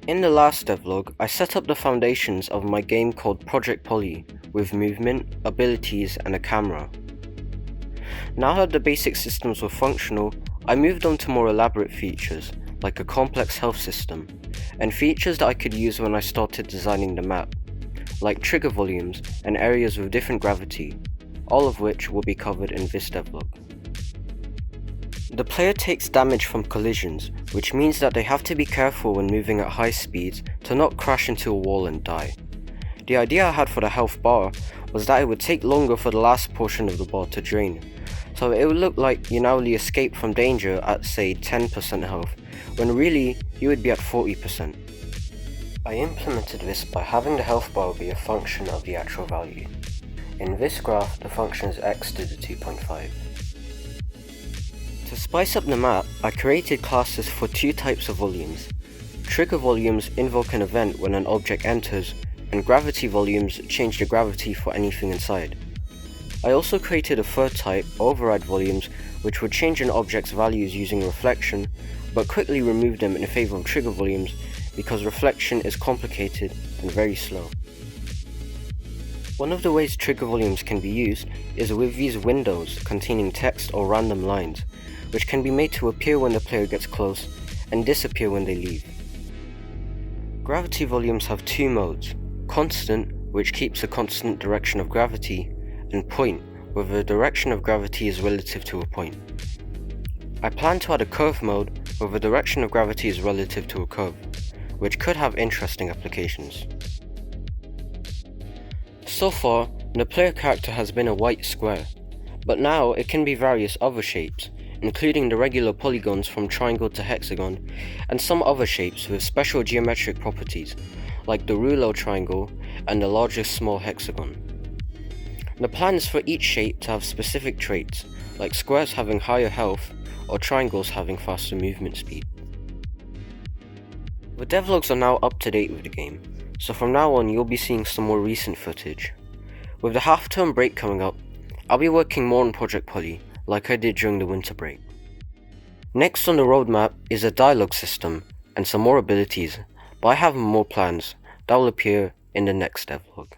In the last devlog, I set up the foundations of my game called Project Poly with movement, abilities and a camera. Now that the basic systems were functional, I moved on to more elaborate features like a complex health system and features that I could use when I started designing the map, like trigger volumes and areas with different gravity, all of which will be covered in this devlog. The player takes damage from collisions, which means that they have to be careful when moving at high speeds to not crash into a wall and die. The idea I had for the health bar was that it would take longer for the last portion of the bar to drain, so it would look like you narrowly escape from danger at say 10% health, when really you would be at 40%. I implemented this by having the health bar be a function of the actual value. In this graph, the function is x to the 2.5. To spice up the map, I created classes for two types of volumes. Trigger volumes invoke an event when an object enters, and gravity volumes change the gravity for anything inside. I also created a third type, override volumes, which would change an object's values using reflection, but quickly remove them in favor of trigger volumes because reflection is complicated and very slow. One of the ways trigger volumes can be used is with these windows containing text or random lines, which can be made to appear when the player gets close and disappear when they leave. Gravity volumes have two modes: constant, which keeps a constant direction of gravity, and point, where the direction of gravity is relative to a point. I plan to add a curve mode where the direction of gravity is relative to a curve, which could have interesting applications. So far, the player character has been a white square, but now it can be various other shapes, including the regular polygons from triangle to hexagon, and some other shapes with special geometric properties, like the Rouleau triangle and the largest small hexagon. The plan is for each shape to have specific traits, like squares having higher health or triangles having faster movement speed. The devlogs are now up to date with the game, so from now on you'll be seeing some more recent footage. With the half-term break coming up, I'll be working more on Project Poly, like I did during the winter break. Next on the roadmap is a dialogue system and some more abilities, but I have more plans that will appear in the next devlog.